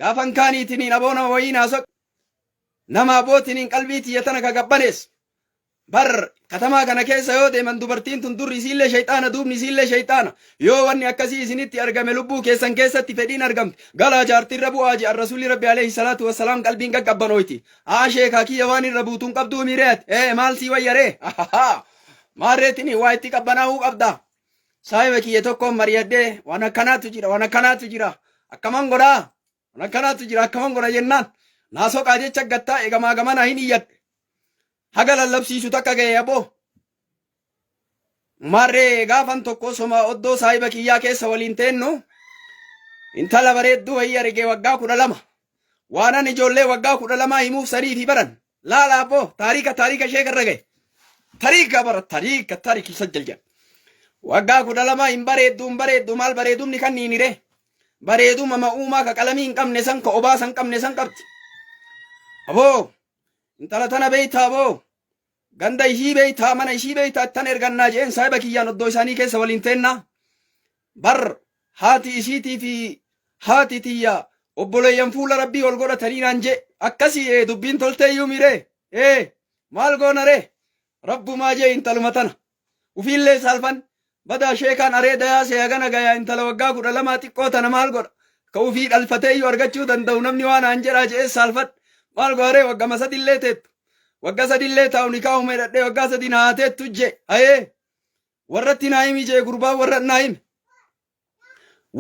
Gaafan kaaniitiniin aboona wayii naasoq nama abootiniin qalbii tiyyatana kagabbanees bar katamaa kana keessa yoo deeman dubartiin tun durri isiillee shayxaana duubni isiillee shayxaana yoo wanni akkasii isinitti argame lubbuu keessan keessatti fedhiin argamte galaa jaartirra bu'aa ji'a rasuulli rabbi alayhi salaatu wassalaam qalbiin gaggabanoyti sheekaa kiyya waan irra buutuun qabduu mireet maal sii wayyaree maarreetini waa itti qabbanaa'uu qabda saahiba kiyya tokkoon mariyadhee waan akkanaatu jira akkaman godhaa waan akkanaatu jira akkaman godha jennaan naasoqaa jecha gattaa egamaa gamana hin iyyadhe haga lallabsiisu takka ga'e aboo marree gaafan tokko soma oddoo saahiba kiyyaa keessa waliin teennu intala bareedduu wayii argee waggaa 12 waanan ijoollee waggaa 12 himuuf sadii fi baran laala aboo taarika sheekarra ga'e taarika sajjaljan waggaa 12 hin bareeddu maal bareedumni kan niinire bareeduma ma'uumaa ka qalamii hin qabne san ka obaasa hin qabne san qabdi aboo intala tana beeytaa aboo ganda ishii beeytaa mana ishii beeytaa tan ergannaa jeen saahiba kiyyaan oddoo isaanii keessa waliin teenna bar haati isiitii fi haati tiyya obboleeyyan fuula rabbii ol godhatanii naan jee akkasii dubbiin tolteeyyuu mire maal goonare rabbumaa jee intaluma tana ufiillee saalfan badaa sheekaan areeda yaase hagana gayaa intala waggaa 12 xiqqoo tana maal godha ka ufii dhalfateeyyuu argachuu danda'u namni waan aan jedhaa jee saalfadhe maal gooree waggaa sadillee teettu waggaa sadillee taa'u nikaa umedhadhee waggaa sadi naateettu je warratti naayimi jee gurbaan warra naayimi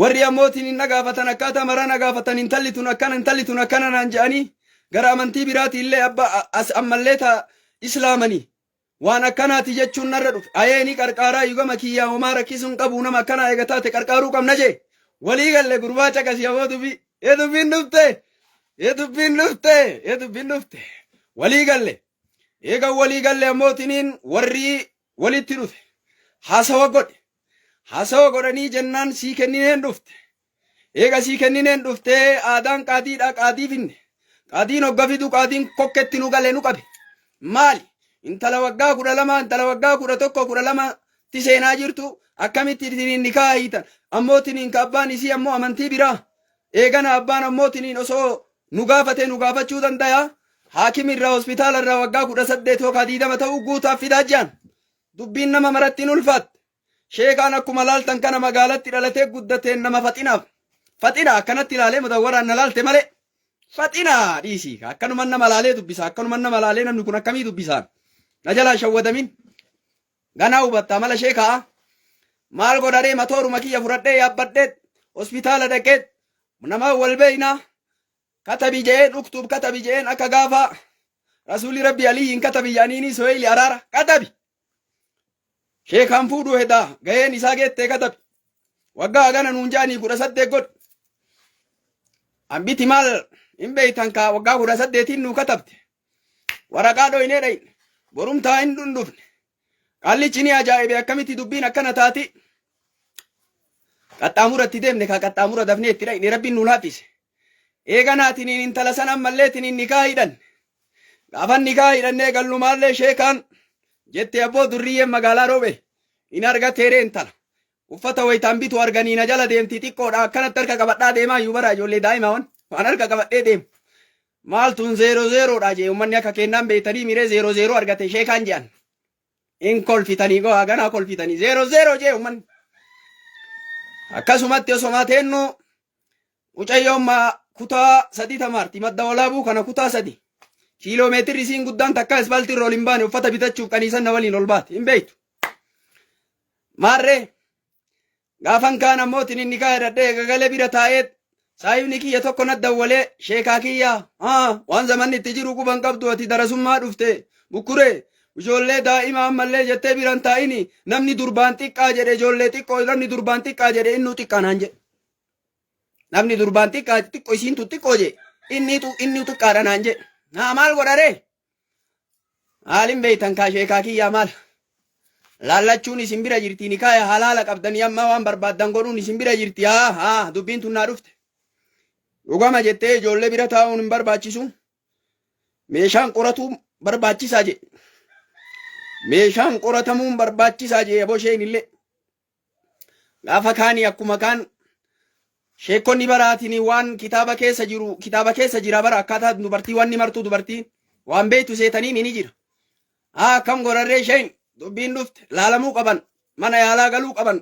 warri ammootiin hin nagaafatan akkaataa maraa nagaafatan intalli tun akkana naan je'anii gara amantii biraati illee abba as ammallee taa islaamanii waan akkanaati jechuun narra dhufe ni qarqaaraa yugama kiyyaa homaa rakkisuun qabu nama akkanaa eegataate qarqaaruu qabna jee walii galle gurbaa caqasi aboo dubbiin dhufte walii galle eegan walii galle ammootiin warri walitti dhufe haasawa godhanii jennaan sii kennineen dhufte eega sii kennineen dhufte aadaan qaadiidha qaadii finne qaadiin hogga fidu qaadiin kokketti nu gale nu qabe maali intala waggaa 12 intala waggaa 11 12 ti seenaa jirtu akkamitti ittiin nikaa hiitan ammootiin ka abbaan isii ammoo amantii biraa eegana abbaan ammootiin osoo nu gaafachuu dandaya haakimirraa hospitaalarraa waggaa 18 yookaan 20 ta'uu guutaaf fidaa jiran dubbiin nama marattiin ulfaatte sheekaan akkuma laaltan kana magaalatti dhalatee guddateen nama faxina akkanatti ilaalee mudawwaraan na laalte malee faxina dhiisii akkanuman nama laalee dubbisa akkanuman nama laalee namni kun akkamii dubbisaan na jalaa shawwadamin ganaa hubatta mala sheekaa maal godharee matooruma kiyya fudhadhee yaabbadhee hospitaala dhaqee nama wal beeynaa katabi jeen uktub katabi jeen akka gaafa rasuuli rabbi aliyin katabi yaaniini soheyli araara katabi sheekaan fuudhuu hedaa gaheen isaa geettee katabi waggaa hagana nuun jaanii 18 godh ambiti maal hin beeytan kaa waggaa 18 nuu katabte waraqaa dhoynee dhayin borumtaa hin dhundhufne qallichi ni ajaa'ibe akkamitti dubbiin akkana taati qaxxaamuratti deemne kaa qaxxaamura dafnee itti dhayne rabbiin nuun hafise eeganaatiin intala san ammalleetiin nikaa hidhan gaafan nikaa hidhannee gallumaallee sheekaan jette abboo durriyyeen magaalaa roobe in argateere intala uffata wayitaan bitu arganii na jala deemti xiqqoodha akkanatti harka qabadhaa deemaa iyyuu bara ijoollee daa'imaa waan harka qabadhee deemu maaltuun 00dha jee ummanni akka kennaan beeytanii miree 00 argate sheekaan je'an in kolfitanii go'a ganaa kolfitanii 00 jee ummanni akkasumatti osomaa teennu mucayyoon kutaa 3 tamaarti madda walaabuu kana kutaa 3 kiiloomeetirri isiin guddaan takka asfaaltii irra ol hin baane uffata bitachuuf qaniisan na waliin ol baate hin beeytu maarree gaafan kaan ammootiin inni kaa hidhadhee gagalee bira taa'ee saayibni kiyya tokko na dawwalee sheekaa kiyya waan zamanni itti jiru quban qabdu ati darasummaa dhufte bukkuree ijoollee daa'imaa ammallee jettee biran taa'ini namni durbaan xiqqaa jedhe ijoollee xiqqoo namni durbaan xiqqaa jedhe innuu xiqqaa naan jedhe namni durbaan xiqqaa xiqqoo isiintu xiqqoo jedhe inni xiqqaadha naan jedhe maal godharee maalin beeytan kaa sheekaa kiyyaa maal laallachuun isin bira jirti nikaaya halaala qabdanii amma waan barbaaddan godhuun isin bira jirti dubbiin tun naa dhufte dhugama jettee ijoollee bira taa'uun hin barbaachisu meeshaan qoratuu barbaachisaa jedhe meeshaan qoratamuun barbaachisaa jedhe abosheen illee gaafa kaanii akkuma kaan sheekonni baraatini waan kitaaba keessa jira bara akkaataa dubartii wanni martuu dubartiin waan beektu seetanii ni jira. Kam gorarree sheen dubbiin dhufte laalamuu qaban mana yaalaa galuu qaban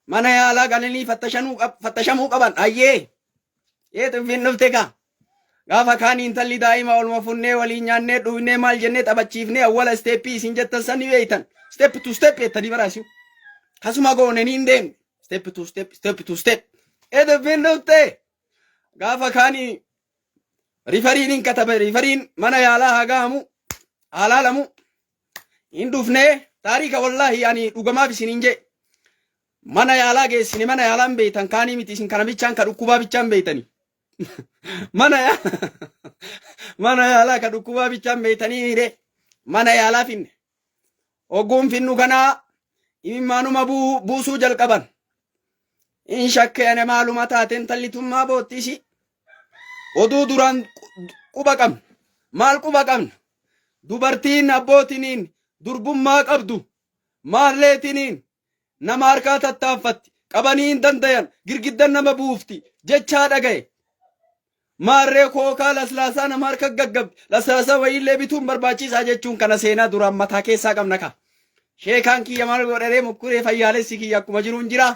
mana yaalaa galanii fattashamuu qaban ayyee dubbiin dhufte kaa gaafa kaanii intalli daa'ima olma funnee waliin nyaannee dhugnee maal jennee taphachiifnee awwala isteeppii isin jettan sani beeytan step to step jettanii baraasiu kasuma goone niin deemne step to step dubbiin dhufte gaafa kaanii rifariin hin katabe rifariin mana yaalaa hagaamu alaalamu hin dhufnee taarika wallahi yani dhugamaaf isiniin jee mana yaalaa geessine mana yaalaan beeytan kaanii miti isin kana bichaan ka dhukkubaa bichaan beeytanii mana yaalaa ka dhukkubaa bichaan beeytanii hire mana yaalaa finne ogguun finnu kanaa imimmaanuma buusuu jalqaban in shakkeene maaluma taateen tallitummaa boottisi oduu duraan quba qabna maal quba qabna dubartiin abbootiniin durbummaa qabdu maalleetiniin nama harkaa tattaaffatti qabanii hin dandayan girgiddan nama buufti jechaa dhagaye maarree kookaa laslaasaa nama harka gaggabdi laslaasaa wayiillee bituun barbaachisaa jechuun kana seenaa duraan mataa keessaa qabna ka sheekaan kiyya maal godharee mukkuree fayyaalessi kiyya akkuma jiruun jira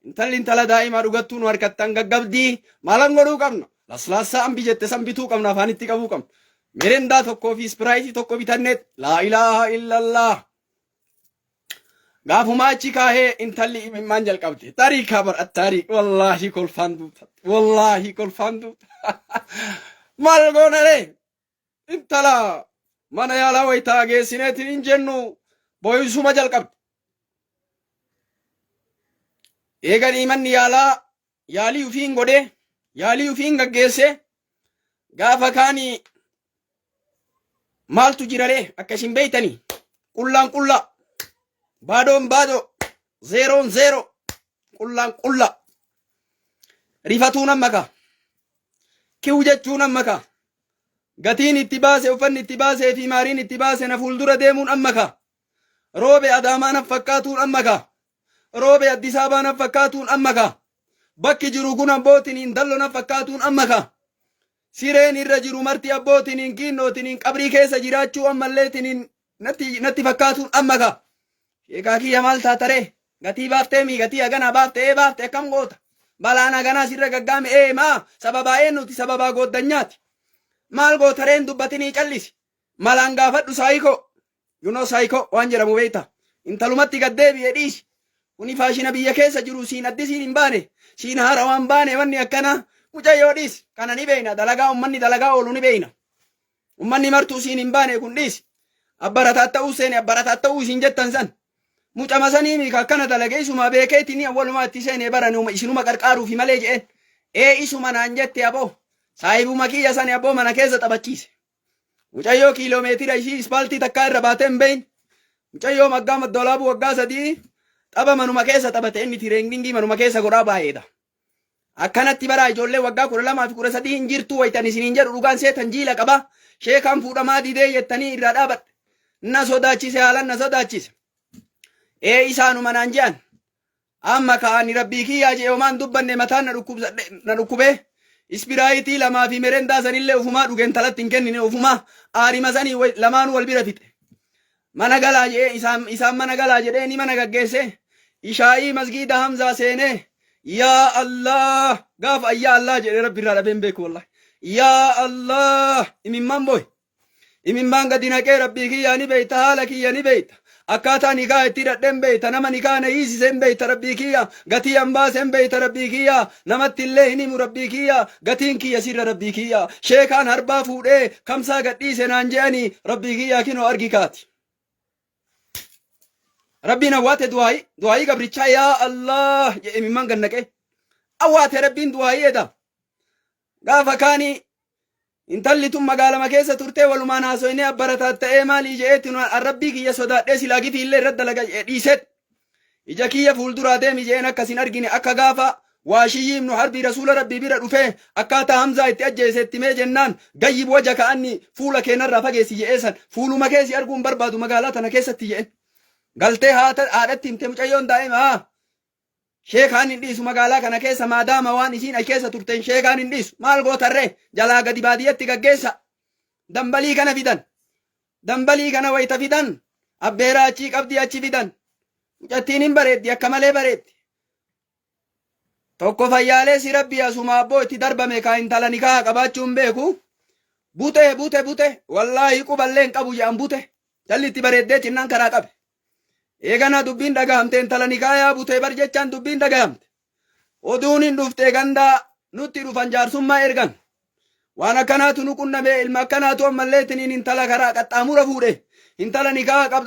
intalli intala daa'imaa dhugattuun harkattan gaggabdii maalan godhuu qabna laslaasaa ambi jette san bituu qabna afaanitti qabuu qabna mirindaa tokkoo fi ispiraayitii tokko bitanneet laa ilaaha illallah gaafuma achi kaahee intalli imimmaan jalqabde tariikaa barat tariik wallaahi kolfaan duuta maal goonaree intala mana yaalaa waytaa geessineetiin hin jennu booyisuma jalqabde eeganii manni yaalaa yaalii ufiin godhee yaalii ufiin gaggeesse gaafa kaanii maaltu jiraree akka isin beeytanii qullaan qulla baadoon baado zeeroon zeero qullaan qulla rifatuun ammaka kiw jechuun ammaka gatiin itti baase uffanni itti baasee fi maariin itti baase na fuuldura deemuun ammaka roobe adaamaa naf fakkaatuun ammaka roobe addisaabaa naf fakkaatuun ammaka bakki jiru kun abbootiniin dallo naf fakkaatuun ammaka sireen irra jiru marti abbootiniin kiinnootiniin qabrii keessa jiraachuu ammalleetiniin natti fakkaatuun ammaka sheekaa kiyya maal taataree gatii baaftee mi gatii haganaa baaftee baafte akkam goota balaan haganaa sirra gaggaame maa sababaa eennuti sababaa gooddanyaati maal gootareen dubbatinii callisi malaan gaafadhu saayikoo yunoo saayikoo waan jedhamu beeyta intalumatti gaddeebi'e dhiisi kuni faashina biyya keessa jiru siin addisiin hin baane siin haara waan baane wanni akkana mucayyoo dhiisi kana ni beeyna dalagaa ummanni dalagaa oolu ni beeyna ummanni martuu siin hin baane kun dhiisi abbarataa ta'uu seene abbarataa ta'uu isin jettan san mucama sanii akkana dalage isuma beekeetini awwalumaa itti seene baran isinuma qarqaaruufi malee jedheen isuma naan jette aboo saahibuma kiyya sani aboo mana keessa taphachiise mucayyoo kiiloomeetira ishii ispaaltii takkaa irra baatee hin beeyin mucayyoo maggaa maddoolaabuu waggaa 3 tapha manuma keessa taphate inni tireengingii manuma keessa godhaa baay'eedha akkanatti bara ijoollee waggaa 12 fi 13 hin jirtu waytan isiniin jedhu dhugaan seetan jiila qaba sheekan fuudhamaa didee jettanii irraa dhaabadhe na sodaachise haalan na sodaachise isaanuma naan je'an amma ka'anii rabbii kiyyaa jee homaan dubbanne mataan na dhukkubee ispiraayitii lamaa fi merendaa sanillee ufumaa dhugeen talatti hin kennine ufumaa aarima sanii lamaan wal bira fixe mana galaa jee isaan mana galaa jedhee ni mana gaggeesse ishaa'ii masgiida hamzaa seenee yaa Allah gaafa ayyaa Allah jedhee rabbi irraa dhabeen beeku wallahi yaa Allah imimmaan boy imimmaan gadi naqee rabbii kiyyaa ni beeyta haala kiyya ni beeyta akkaataa nikaa itti dadhen beeyta nama nikaa na hiisisen beeyta rabbii kiyya gatii ambaasen beeyta rabbii kiyya namatti illee hin himu rabbii kiyya gatiin kiyya sirra rabbii kiyya sheekaan harbaa fuudhee kamsaa gadhiise naan je'anii rabbii kiyya kinoo argi kaati rabbiin awwaate du'aayii gabrichaa yaa Allah jedhe imimmaan gad naqee awwaate rabbiin du'aayii eda gaafa kaanii intalli tun magaalama keessa turtee walumaan haasoyne abbarataa ta'ee maalii je'eetti rabbii kiyya sodaadhee silaa gifii illee irra dalaga dhiiset ija kiyya fuulduraa deemi je'een akkasin argine akka gaafa waashiyyi ibnu harbii rasuula rabbii bira dhufee akkaataa hamzaa itti ajjeesetti mee jennaan gayyib waja ka'anni fuula keenarraa fageessi je'eesan fuuluma keessi arguun barbaadu magaalaa tana keessatti je'en galtee haadhatti himte mucayyoon daa'ima sheekaan hin dhiisu magaalaa kana keessa maadaama waan isiin achi keessa turteen sheekaan hin dhiisu maal gootarree jalaa gadi baadiyyatti gaggeessa dambalii kana fidan dambalii kana wayita fidan abbeeraa achii qabdii achi fidan mucattiin hin bareeddi akka malee bareeddi tokko fayyaalee si rabbi asuma abboo itti darbame kaa intala nikaa qabaachuun beeku bute wallaahi quballee hin qabu jedhan bute jalli itti bareeddee cinnaan karaa qabe eegana dubbiin dhagahamte intala nikaayaa butee bar jechaan dubbiin dhagahamte oduun hin dhuftee gandaa nutti dhufan jaarsummaa ergan waan akkanaatu nu qunname ilma akkanaatu ammallee tiniin intala karaa qaxxaamura fuudhe intala nikaa qabdu